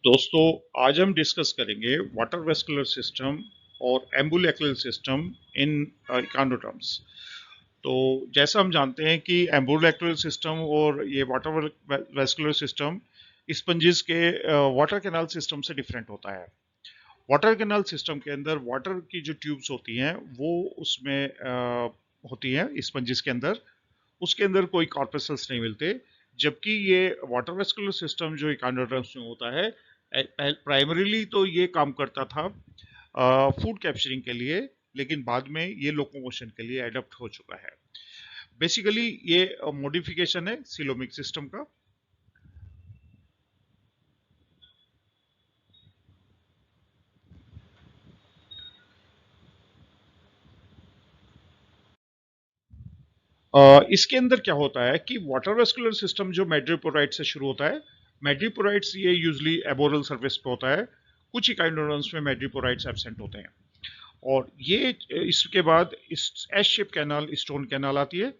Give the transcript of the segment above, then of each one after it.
दोस्तों, आज हम डिस्कस करेंगे वाटर वेस्कुलर सिस्टम और एम्बुलेक्रल सिस्टम इन इकोनोटर्म्स। तो जैसा हम जानते हैं कि एम्बुलेक्रल सिस्टम और ये वाटर वेस्कुलर सिस्टम स्पंजिस के वाटर कैनाल सिस्टम से डिफरेंट होता है। वाटर कैनाल सिस्टम के अंदर वाटर की जो ट्यूब्स होती हैं वो उसमें होती हैं स्पंजिस के अंदर। उसके अंदर कोई कॉर्पस्कल्स नहीं मिलते, जबकि ये वाटर वेस्कुलर सिस्टम जो इकोनोटर्म्स में होता है प्राइमरीली तो ये काम करता था फूड कैप्चरिंग के लिए, लेकिन बाद में ये लोकोमोशन के लिए एडप्ट हो चुका है। बेसिकली ये मॉडिफिकेशन है सिलोमिक सिस्टम का। इसके अंदर क्या होता है कि वाटर वेस्कुलर सिस्टम जो मैड्रिपोराइट से शुरू होता है, मैड्रिपोराइट्स ये यूजली एबोरल सरफेस पे होता है। कुछ इकोनोटर्म्स में मैड्रिपोराइट्स एब्सेंट होते हैं। और ये इसके बाद इस S shape canal stone canal आती है।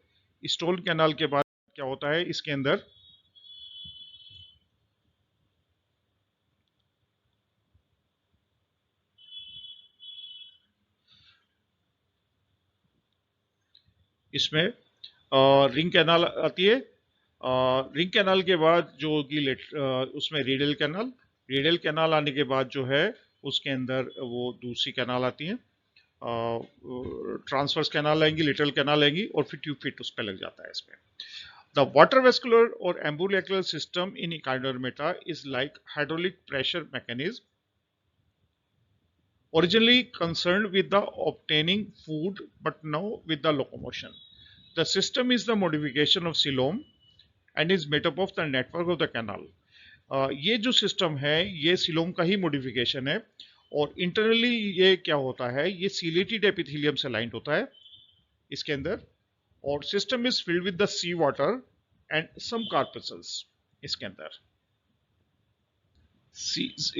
स्टोन कैनाल के बाद क्या होता है इसके अंदर, इसमें रिंग कैनाल आती है। रिंग कैनाल के बाद जो होगी उसमें रेडियल कैनाल आने के बाद जो है उसके अंदर वो दूसरी कैनाल आती हैं। ट्रांसवर्स कैनाल आएंगी, लिटरल कैनाल आएंगी और फिर ट्यूब फिट उस पर लग जाता है इसमें। द वाटर वेस्कुलर और ambulacral system in echinodermata is like hydraulic pressure mechanism originally concerned with the obtaining food but now with the locomotion. The system is the modification of coelom and is made up of the network of the canal. ये जो system है ये coelom का ही modification है। और internally ये क्या होता है, ये सीलेटेड एपिथेलियम से लाइंड होता है इसके अंदर। और system is filled with the sea water and some corpuscles इसके अंदर।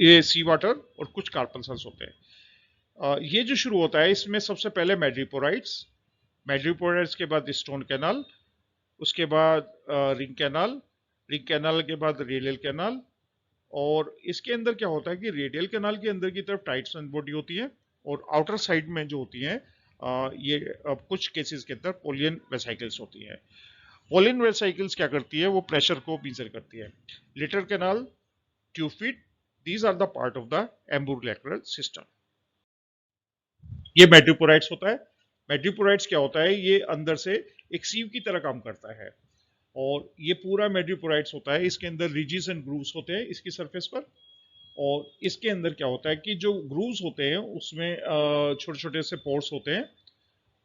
ये सी वाटर और कुछ कार्पसल्स होते हैं। ये जो शुरू होता है इसमें सबसे पहले मैड्रिपोराइट्स के बाद स्टोन कैनाल, उसके बाद रिंग कैनाल के बाद रेडियल कैनाल। और इसके अंदर क्या होता है कि रेडियल कैनाल के अंदर की तरफ टाइट बॉडी होती है और आउटर साइड में जो होती है ये कुछ केसेस के अंदर पोलियन वेसाइकल्स होती है। पोलियन वेसाइकल्स क्या करती है, वो प्रेशर को मेजर करती है। Lateral canal, tube feet, these are the part of the ambulacral system. ये मैड्रिपोराइट्स होता है। मैड्रिपोराइट्स क्या होता है, ये अंदर से एक सीव की तरह काम करता है। और ये पूरा मैड्रिपोराइट्स होता है, इसके अंदर रिजिस एंड ग्रूव्स होते हैं इसकी सरफेस पर। और इसके अंदर क्या होता है कि जो ग्रूव्स होते हैं उसमें छोटे छोटे से पोर्स होते हैं।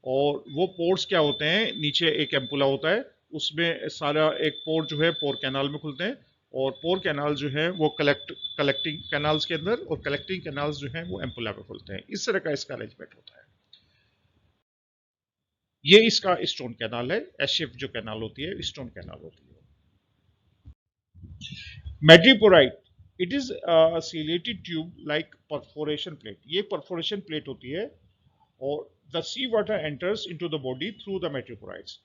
और वो पोर्स क्या होते हैं, नीचे एक एम्पुला होता है, उसमें सारा एक पोर जो है पोर कैनाल में खुलते हैं। और पोर कैनाल जो है वो कलेक्टिंग कैनाल्स के अंदर, और कलेक्टिंग कैनाल्स जो है वो एम्पुला में खुलते हैं। इस तरह का इसका अरेंजमेंट होता है। ये इसका स्टोन कैनाल है। एस शेप जो कैनाल होती है स्टोन कैनाल होती है। Madreporite, it is ciliated tube like perforation plate. ये परफोरेशन प्लेट होती है। और the sea water enters into the body through the madreporites.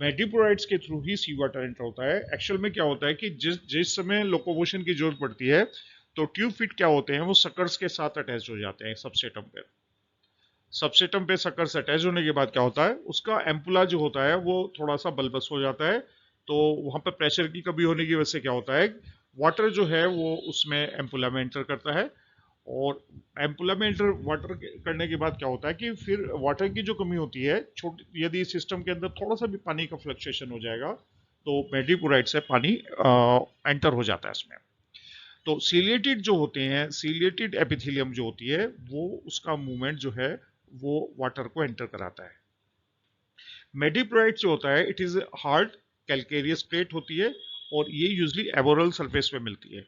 Madreporites के थ्रू ही सी वाटर एंटर होता है। एक्चुअल में क्या होता है कि जिस समय लोकोमोशन की जरूरत पड़ती है तो ट्यूब फिट क्या होते हैं, वो सकर्स के साथ अटैच हो जाते हैं सबसेटम पे। सबसेटम पे सकर्स अटैच होने के बाद क्या होता है, उसका एम्पुला जो होता है वो थोड़ा सा बल्बस हो जाता है। तो वहां पर प्रेशर की कमी होने की वजह से क्या होता है, वाटर जो है वो उसमें एम्पुला में एंटर करता है। और एम्पुला में एंटर वाटर करने के बाद क्या होता है कि फिर वाटर की जो कमी होती है, छोटी, यदि सिस्टम के अंदर थोड़ा सा भी पानी का फ्लक्चुएशन हो जाएगा तो मैड्रिपोराइट से पानी एंटर हो जाता है इसमें। तो सीलिएटेड जो होते हैं, सीलिएटेड एपिथेलियम जो होती है, वो उसका मूवमेंट जो है वो वाटर को एंटर कराता है। मेडिप्राइट जो होता है, it is hard calcareous plate होती है और ये यूजली एबोरल सरफेस पे मिलती है।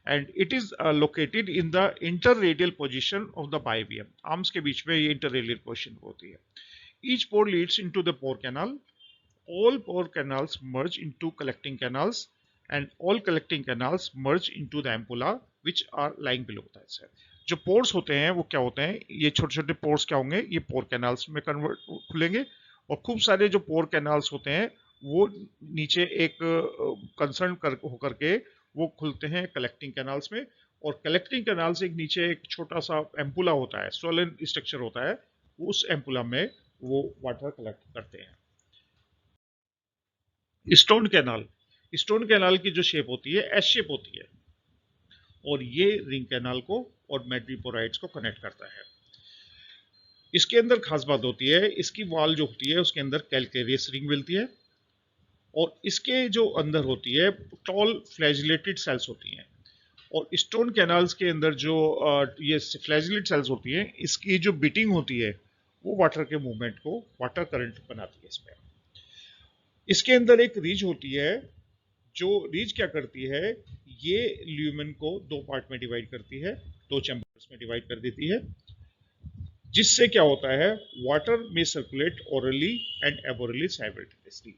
And it is located in the interradial position of the bivium. Arms के बीच में ये इंटररेडियल पोजीशन होती है। Each pore leads into the pore canal. All pore canals merge into collecting canals and all collecting canals merge into the ampulla which are lying below that side. जो pores होते हैं वो क्या होते हैं, ये छोटे छोटे पोर्स क्या होंगे, ये पोर कैनाल्स में कन्वर्ट खुलेंगे। और खूब सारे जो पोर कैनाल्स होते हैं वो नीचे एक कंसर्न होकर के वो खुलते हैं कलेक्टिंग कैनाल्स में, और कलेक्टिंग कैनाल से एक नीचे एक छोटा सा एम्पुला होता है, स्वोलन स्ट्रक्चर होता है, उस एम्पुला में वो वाटर कलेक्ट करते हैं। स्टोन कैनाल, स्टोन कैनाल की जो शेप होती है एस शेप होती है, और ये रिंग कैनाल को और मेट्रोपोराइट्स को कनेक्ट करता है। इसके अंदर खास बात होती है, इसकी वॉल जो होती है उसके अंदर कैलकेरियस रिंग मिलती है, और इसके जो अंदर होती है टॉल फ्लैजिलेटेड सेल्स होती हैं, और स्टोन कैनाल्स के अंदर जो ये फ्लैजिलेट सेल्स होती हैं, इसकी जो बीटिंग होती है वो वाटर के मूवमेंट को, वाटर करंट बनाती है इसमें। इसके अंदर एक रीज होती है, जो रीज क्या करती है, ये ल्यूमेन को दो पार्ट में डिवाइड करती है, दो चैम्बर्स में डिवाइड कर देती है, जिससे क्या होता है, वाटर में circulate orally and aborally simultaneously.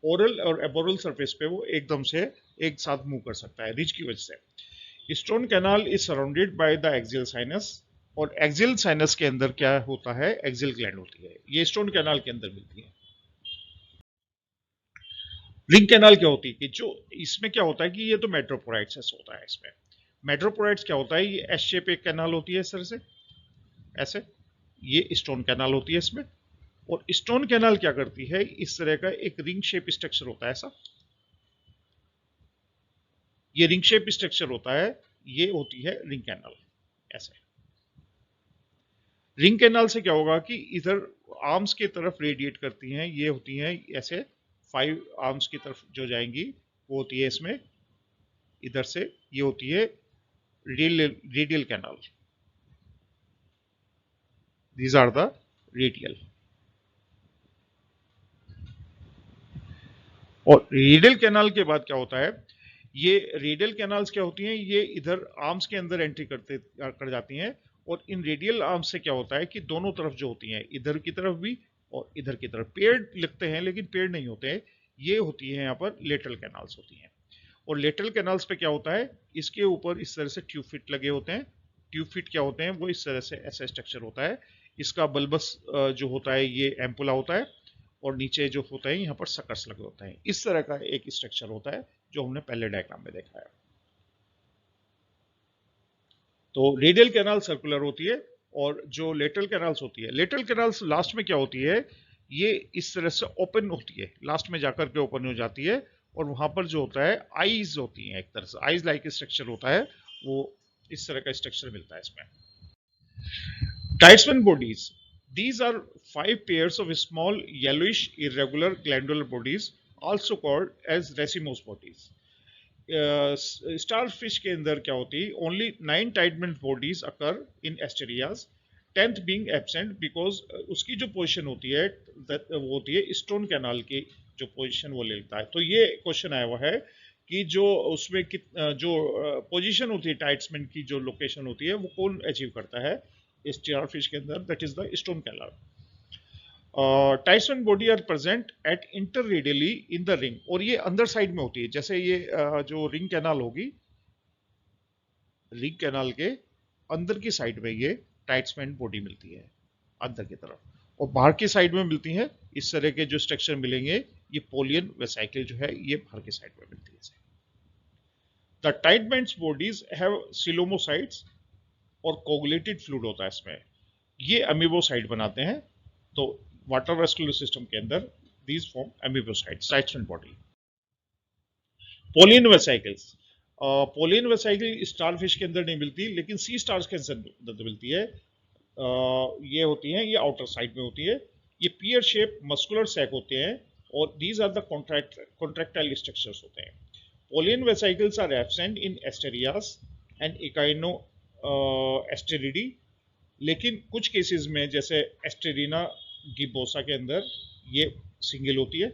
Oral और एबोरल सरफेस पे वो एकदम से एक साथ मूव कर सकता है रीज की वजह से। Stone canal is surrounded by the axial sinus, और एक्सियल साइनस के अंदर क्या होता है, एक्सियल ग्लैंड होती है, ये स्टोन कैनाल के अंदर मिलती है। रिंग कैनाल क्या होती है कि जो इसमें क्या होता है कि ये तो मेट्रोपोराइट्स होता है, इसमें मेट्रोपोराइट्स क्या होता है, ये एस शेप एक कैनाल होती है इस तरह से, ऐसे ये स्टोन कैनाल होती है इसमें, और स्टोन कैनाल क्या करती है, इस तरह का एक रिंग शेप स्ट्रक्चर होता है ऐसा, ये रिंग शेप स्ट्रक्चर होता है, ये होती है रिंग कैनाल ऐसे। रिंग कैनाल से क्या होगा कि इधर आर्म्स की तरफ रेडिएट करती हैं, ये होती हैं ऐसे 5 आर्म्स की तरफ जो जाएंगी वो होती है इसमें, इधर से ये होती है radial canal, these are the radial. और रेडियल कैनाल के बाद क्या होता है, ये रेडियल कैनाल्स क्या होती हैं, ये इधर आर्म्स के अंदर एंट्री कर जाती हैं, और इन रेडियल आर्म्स से क्या होता है कि दोनों तरफ जो होती हैं, इधर की तरफ भी और इधर की तरफ, पेड़ लगते हैं लेकिन पेड़ नहीं होते हैं, ये होती है यहाँ पर लेटरल कैनाल्स होती हैं। और लेटरल कैनाल्स पे क्या होता है, इसके ऊपर इस तरह से ट्यूब फिट लगे होते हैं, ट्यूब फिट क्या होते हैं, वो इस तरह से ऐसा स्ट्रक्चर होता है, इसका बल्बस जो होता है ये एम्पुला होता है, और नीचे जो होता है यहाँ पर सकर्स लगे होते हैं, इस तरह का एक स्ट्रक्चर होता है जो हमने पहले डायग्राम में देखा है। तो रेडियल कैनाल सर्कुलर होती है, और जो लेटरल कैनाल्स होती है, लेटरल कैनाल्स लास्ट में क्या होती है, ये इस तरह से ओपन होती है, लास्ट में जाकर के ओपन हो जाती है, और वहां पर जो होता है आईज होती है, एक तरह से आईज लाइक स्ट्रक्चर होता है, वो इस तरह का स्ट्रक्चर मिलता है इसमें। Teichmann bodies. These are 5 pairs of small yellowish irregular glandular bodies, also called as racemose bodies. Starfish के अंदर क्या होती है, only 9 Teichmann bodies occur in Asterias, 10th being absent because उसकी जो पोजीशन होती है वो होती है स्टोन कैनाल की जो पोजीशन वो लेता है। तो ये क्वेश्चन आया हुआ है कि जो उसमें जो पोजीशन होती है टाइट्समैन की, जो लोकेशन होती है वो कौन अचीव करता है स्टारफिश के अंदर, that is the stone canal. टाइट्समैन body are present at interradially in the ring, और ये अंदर साइड में होती है, जैसे ये जो रिंग कैनाल होगी, रिंग कैनाल के अंदर की साइड में ये टाइट्समैन बॉडी मिलती है अंदर की तरफ, और बाहर की साइड में मिलती है इस तरह के जो स्ट्रक्चर मिलेंगे, ये पोलियन वेसिकल जो है ये बाहर की साइड में मिलती है। द टाइटमैन्स बॉडीज हैव सिलोमोसाइट्स, और कोगुलेटेड फ्लूइड होता है इसमें, ये अमीबोसाइट बनाते हैं। तो वाटर वेस्कुलर सिस्टम के अंदर these form amoebocytes, Tiedemann body. Polian vesicles, Polian vesicle starfish के अंदर नहीं मिलती, लेकिन सी स्टार्स के अंदर मिलती है। ये होती हैं, ये आउटर साइड में होती है, ये पियर शेप मस्कुलर सैक होते हैं, और these are the contractile structures होते हैं। Polian vesicles are absent in Asterias and Echinasteridae, लेकिन कुछ केसेस में जैसे एस्टेरिना गिबोसा के अंदर ये सिंगल होती है,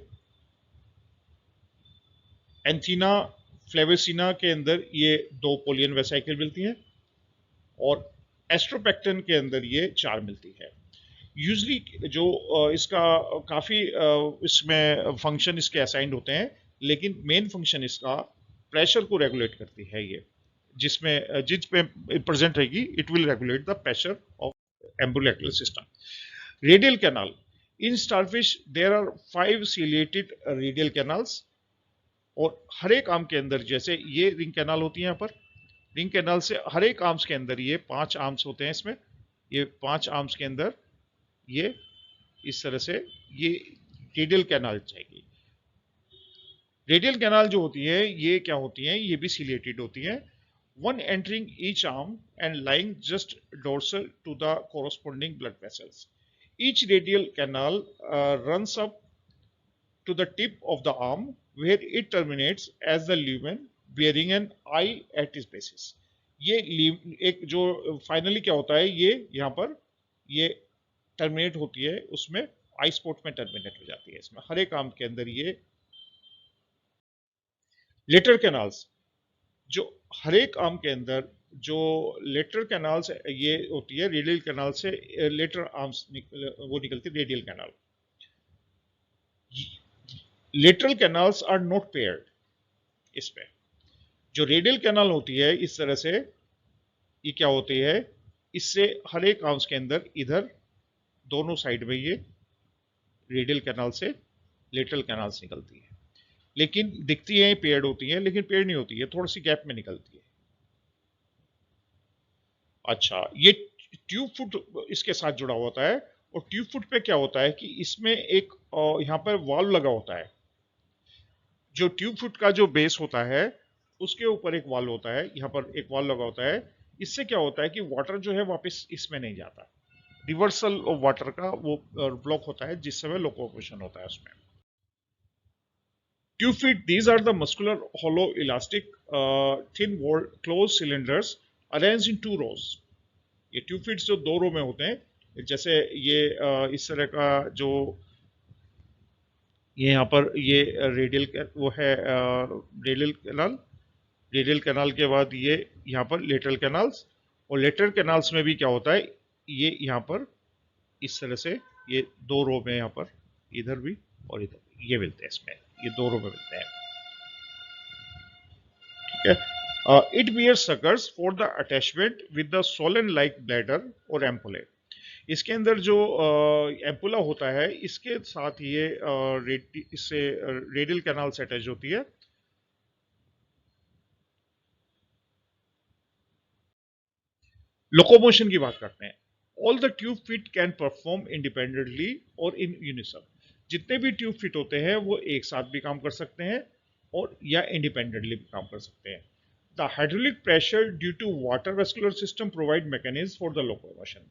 एंथीना फ्लेवेसिना के अंदर ये 2 पोलियन वेसिकल मिलती हैं, और एस्ट्रोपेक्टन के अंदर ये 4 मिलती है। यूजली जो इसका काफ़ी इसमें फंक्शन इसके असाइंड होते हैं, लेकिन मेन फंक्शन इसका प्रेशर को रेगुलेट करती है, ये जिसमें जिस पे प्रेजेंट रहेगी it will regulate the pressure of ambulacral system. Radial canal, in starfish there are 5 ciliated radial canals, और हर एक आर्म के अंदर, जैसे ये रिंग कैनाल होती है यहाँ पर, रिंग कैनाल से हर एक आर्म्स के अंदर ये 5 आर्म्स होते हैं इसमें, ये 5 आर्म्स के अंदर ये इस तरह से ये रेडियल कैनाल जाएगी। रेडियल कैनाल जो होती है ये क्या होती है, ये भी सिलेटेड होती है, one entering each arm and lying just dorsal to the corresponding blood vessels. Each radial canal runs up to the tip of the arm where it terminates as the lumen bearing an eye at its basis. ये एक जो finally क्या होता है, ये यहाँ पर ये टर्मिनेट होती है, उसमें आई स्पॉट में टर्मिनेट हो जाती है। इसमें हर एक आर्म के अंदर ये लेटर कैनाल्स, जो हर एक आर्म के अंदर जो लेटरल कैनाल से ये होती है, रेडियल कैनाल से लेटर आर्म्स वो निकलती है radial canal. Lateral canals are not paired. इसमें जो रेडियल कैनाल होती है इस तरह से, ये क्या होती है, इससे हर एक आर्म्स के अंदर इधर दोनों साइड में ये रेडियल कैनाल से लेटरल कैनाल से निकलती है, लेकिन दिखती है पेयर्ड होती है, लेकिन पेयर्ड नहीं होती है, थोड़ी सी गैप में निकलती है। अच्छा, ये ट्यूब फुट इसके साथ जुड़ा होता है, और ट्यूब फुट पे क्या होता है कि इसमें एक यहाँ पर वाल्व लगा होता है। जो ट्यूब फुट का जो बेस होता है उसके ऊपर एक वाल्व होता है, यहाँ पर एक वाल्व लगा होता है। इससे क्या होता है कि वाटर जो है वापस इसमें नहीं जाता, रिवर्सल ऑफ वाटर का वो ब्लॉक होता है, जिस समय लोकोमोशन होता है उसमें। Tube feet, these are the muscular hollow elastic thin walled closed cylinders arranged in 2 rows. ये ट्यूब फीट्स जो 2 रो में होते हैं, जैसे ये इस तरह का जो ये यहाँ पर ये रेडियल वो है रेडियल कैनाल के बाद ये यहाँ पर लेटरल कैनाल्स, और लेटरल कैनाल्स में भी क्या होता है, ये यहाँ पर इस तरह से ये 2 रो में यहाँ पर इधर भी और इधर भी ये मिलते हैं, इसमें ये 2 रो में मिलते हैं। ठीक है। It bear suckers for the attachment with the swollen like bladder और एम्पुले। इसके अंदर जो एम्पुला होता है इसके साथ ये इससे रेडियल कैनाल से अटैच होती है। लोकोमोशन की बात करते हैं। All the tube fit can perform independently और इन यूनिसन। जितने भी ट्यूब फिट होते हैं वो एक साथ भी काम कर सकते हैं और या इंडिपेंडेंटली भी काम कर सकते हैं। The hydraulic pressure due to water vascular system provide mechanism for the locomotion.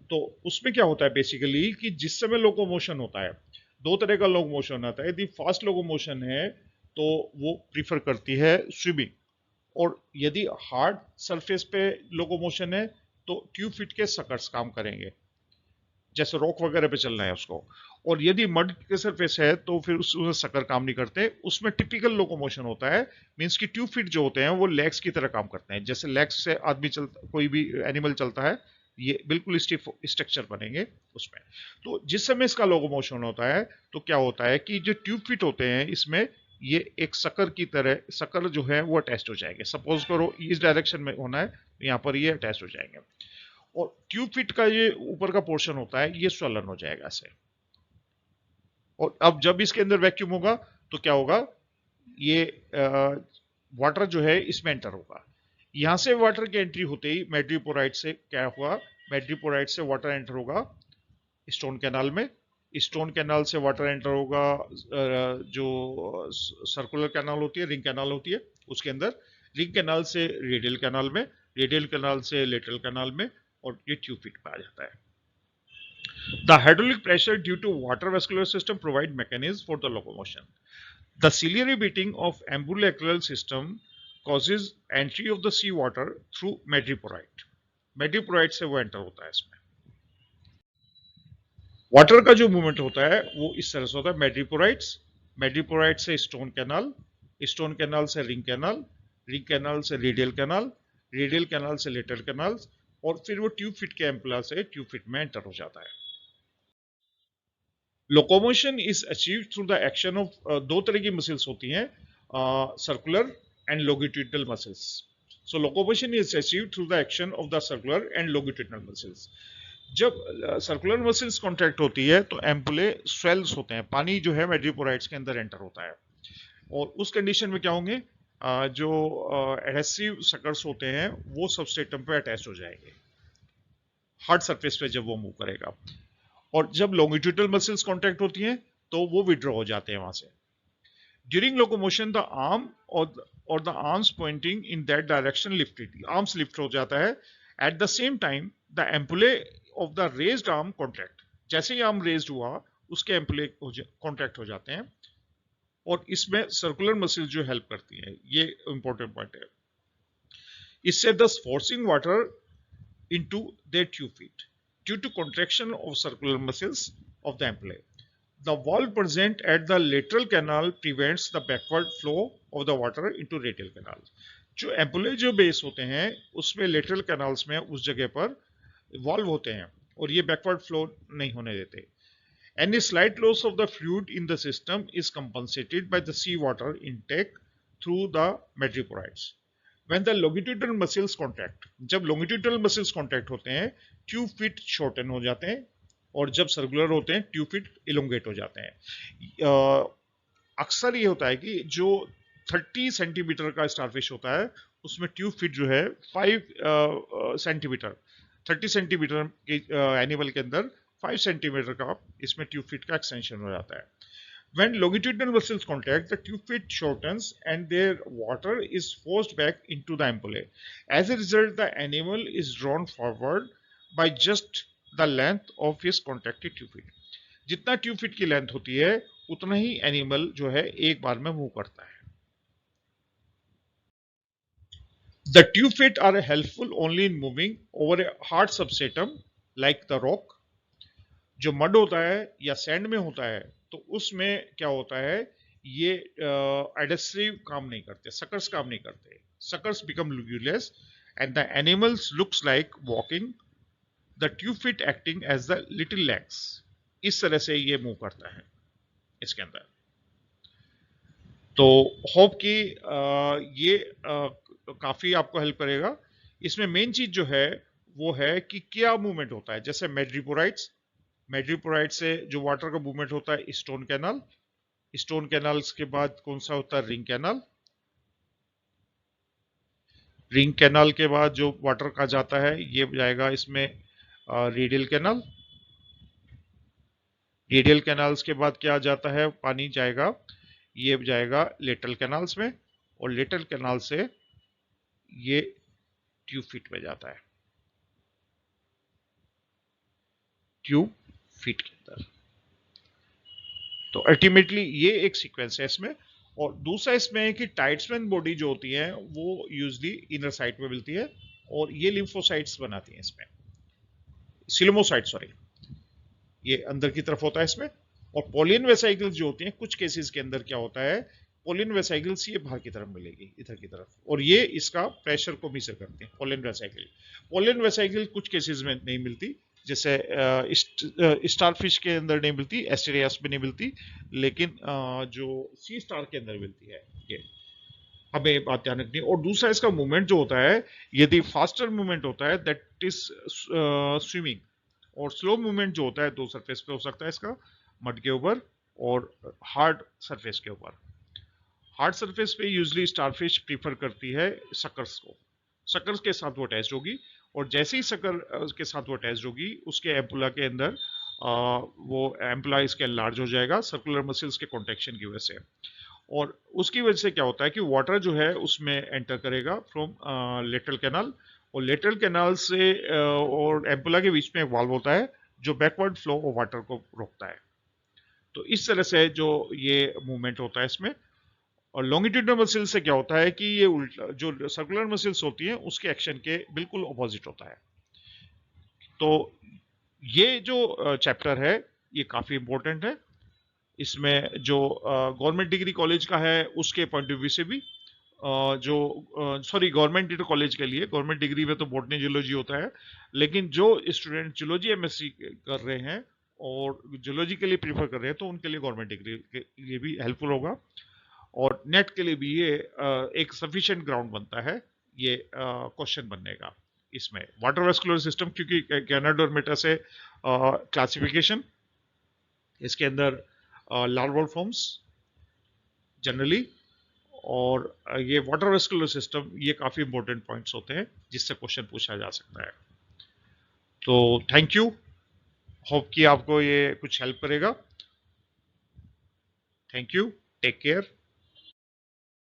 तो उसमें क्या होता है बेसिकली कि जिस समय लोकोमोशन होता है, 2 तरह का लोकोमोशन आता है। यदि फास्ट लोकोमोशन है तो वो प्रीफर करती है स्विमिंग, और यदि हार्ड सरफेस पे लोकोमोशन है तो ट्यूब फिट के सकर्स काम करेंगे, जैसे रॉक वगैरह पे चलना है उसको। और यदि मड के सरफेस है तो फिर उसमें सकर काम नहीं करते। उसमें टिपिकल लोकोमोशन होता है, मींस कि ट्यूब फिट जो होते हैं वो लेग्स की तरह काम करते हैं। जैसे लेग्स से आदमी चलता, कोई भी एनिमल चलता है, ये बिल्कुल स्टिफ स्ट्रक्चर बनेंगे उसमें। तो जिस समय इसका लोकोमोशन होता है तो क्या होता है कि जो ट्यूब फिट होते हैं इसमें ये एक सकर की तरह, सकर जो है वो अटैच हो जाएंगे। सपोज करो इस डायरेक्शन में होना है, यहाँ पर ये अटैच हो जाएंगे, और ट्यूब फिट का ये ऊपर का पोर्शन होता है ये स्वलन हो जाएगा ऐसे। और अब जब इसके अंदर वैक्यूम होगा तो क्या होगा, ये वाटर जो है इसमें एंटर होगा। यहां से वाटर की एंट्री होते ही मैड्रीपोराइट से क्या हुआ, मैड्रीपोराइट से वाटर एंटर होगा स्टोन कैनाल में। स्टोन कैनाल से वाटर एंटर होगा जो सर्कुलर कैनाल होती है, रिंग कैनाल होती है उसके अंदर। रिंग कैनाल से रेडियल कैनाल में, रेडियल कैनाल से लेटरल कैनाल में, और ये ट्यूब फिट पे आ जाता है। The hydraulic pressure due to water vascular system provide mechanism for the locomotion. The ciliary beating of ambulacral system causes entry of the sea water through madreporite. Madreporite से वो enter होता है इसमें। Water का जो मूवमेंट होता है वो इस तरह से होता है, मैड्रीपोराइट्स, मैड्रीपोराइट से स्टोन कैनाल, स्टोन कैनाल से रिंग कैनाल, रिंग कैनाल से रेडियल कैनाल, रेडियल कैनाल से लेटरल कैनाल, और फिर वो ट्यूब फिट के एम्पुला से ट्यूब फिट में एंटर हो जाता है। Locomotion is achieved through the action of, 2 तरह की मसल्स होती हैं, circular and longitudinal muscles. So locomotion is achieved through the action of the circular and longitudinal muscles. जब सर्कुलर मसल्स कॉन्ट्रैक्ट होती है तो एम्पुले स्वेल्स होते हैं, पानी जो है मैड्रीपोराइट्स के अंदर एंटर होता है। और उस कंडीशन में क्या होंगे, जो एडहेसिव सकर्स होते हैं वो सबस्ट्रेटम पे अटैच हो जाएंगे हार्ड सरफेस पे जब वो मूव करेगा। और जब लॉन्गिट्यूडनल मसल्स कांटेक्ट होती हैं तो वो विड्रॉ हो जाते हैं वहां से। ड्यूरिंग लोकोमोशन द आर्म और the arms pointing in that direction lifted, arms lift हो जाता है। At the same time the ampullae of the raised arm contract, जैसे ही आर्म रेज्ड हुआ उसके एम्पुले कॉन्ट्रैक्ट हो जाते हैं। और इसमें सर्कुलर मसल जो हेल्प करती है, ये इंपॉर्टेंट पॉइंट है। इससे दस forcing water into their tube feet due to contraction of circular muscles of the ampullae. The valve present at the lateral canal prevents the backward flow of the water into radial canal. जो एम्पुले जो base होते हैं उसमें lateral canals में उस जगह पर valve होते हैं और ये बैकवर्ड फ्लो नहीं होने देते। Any slight loss of the fluid in the system is compensated by the seawater intake through the madreporites. When the longitudinal muscles contract, जब longitudinal muscles contract होते हैं ट्यूब फिट शॉर्टन हो जाते हैं, और जब सर्कुलर होते हैं ट्यूब फिट इलोंगेट हो जाते हैं। अक्सर ये होता है कि जो 30 सेंटीमीटर का स्टारफिश होता है उसमें ट्यूब फिट जो है 5 सेंटीमीटर, 30 सेंटीमीटर के एनिमल के अंदर 5 सेंटीमीटर का इसमें ट्यूब फिट का एक्सटेंशन हो जाता है। When longitudinal muscles contract, the tube fit shortens and their water is forced back into the ampullae. As a result, the animal is drawn forward by just the length of his contracted tube fit. जितना tube fit की length होती है उतना ही animal जो है एक बार में move करता है। The tube fit are helpful only in moving over a hard substratum like the rock. जो मड होता है या सैंड में होता है तो उसमें क्या होता है, ये एडहेसिव काम नहीं करते, सकर्स काम नहीं करते, suckers become useless and the animals looks like walking, the tube feet acting as the little legs. इस तरह से ये मूव करता है इसके अंदर। तो होप कि ये काफी आपको हेल्प करेगा। इसमें मेन चीज जो है वो है कि क्या मूवमेंट होता है। जैसे मैड्रिपोराइट्स, मैड्रिपोराइट से जो वाटर का मूवमेंट होता है स्टोन कैनाल, स्टोन कैनाल्स के बाद कौन सा होता है रिंग कैनाल, रिंग कैनाल के बाद जो वाटर का जाता है ये जाएगा इसमें रेडियल कैनाल, रेडियल कैनाल्स के बाद क्या जाता है पानी जाएगा, ये जाएगा लेटरल कैनाल्स में, और लेटरल कैनाल से ये ट्यूब फिट में जाता है, ट्यूब फिट के अंदर। तो अल्टीमेटली ये एक सीक्वेंस है इसमें। और दूसरा इसमें है कि टाइट्समैन बॉडी जो होती है वो यूजली इनर साइड में मिलती है और ये लिम्फोसाइट्स बनाती हैं इसमें, सिलोमोसाइट सॉरी, ये अंदर की तरफ होता है इसमें। और पोलियन वेसाइकल्स जो होती हैं कुछ केसेस के अंदर क्या होता है, पोलियन वेसाइकल्स ये बाहर की तरफ मिलेगी इधर की तरफ, और ये इसका प्रेशर को मीजर करते हैं पोलियन वेसाइकल। पोलियन वेसाइकल कुछ केसेस में नहीं मिलती, जैसे स्टारफिश के अंदर नहीं मिलती, एस्टेरियास में नहीं मिलती, लेकिन जो सी स्टार के अंदर मिलती है, ये हमें बात ध्यान रखनी है। और दूसरा इसका मूवमेंट जो होता है, यदि फास्टर मूवमेंट होता है दैट इज स्विमिंग, और स्लो मूवमेंट जो होता है दो सरफेस पे हो सकता है इसका, मड के ऊपर और हार्ड सरफेस के ऊपर। हार्ड सरफेस पे यूजली स्टारफिश प्रीफर करती है सकर्स को, सकर्स के साथ वो अटैच होगी, और जैसे ही सकर के साथ वो अटैच होगी उसके एम्पुला के अंदर वो एम्पुला इसके लार्ज हो जाएगा सर्कुलर मसल्स के कॉन्ट्रैक्शन की वजह से, और उसकी वजह से क्या होता है कि वाटर जो है उसमें एंटर करेगा फ्रॉम लेटरल कैनाल, और लेटरल कैनाल से और एम्पुला के बीच में एक वाल्व होता है जो बैकवर्ड फ्लो ऑफ वाटर को रोकता है। तो इस तरह से जो ये मूवमेंट होता है इसमें। और लॉन्गिट्यूडनल मसल से क्या होता है कि ये उल्टा, जो सर्कुलर मसल्स होती हैं उसके एक्शन के बिल्कुल ऑपोजिट होता है। तो ये जो चैप्टर है ये काफी इंपॉर्टेंट है। इसमें जो गवर्नमेंट डिग्री कॉलेज का है उसके पॉइंट ऑफ व्यू से भी, जो सॉरी गवर्नमेंट कॉलेज के लिए, गवर्नमेंट डिग्री में तो बॉटनी जूलॉजी होता है, लेकिन जो स्टूडेंट जूलॉजी एमएससी कर रहे हैं और जूलॉजी के लिए प्रीफर कर रहे हैं तो उनके लिए गवर्नमेंट डिग्री के लिए भी हेल्पफुल होगा, और नेट के लिए भी ये एक सफिशिएंट ग्राउंड बनता है ये क्वेश्चन बनने का। इसमें वाटर वेस्कुलर सिस्टम, क्योंकि कैनाडा और मेटा से क्लासिफिकेशन, इसके अंदर लार्वल फॉर्म्स जनरली, और ये वाटर वेस्कुलर सिस्टम, ये काफ़ी इंपॉर्टेंट पॉइंट्स होते हैं जिससे क्वेश्चन पूछा जा सकता है। तो थैंक यू, होप कि आपको ये कुछ हेल्प करेगा। Thank you, take care.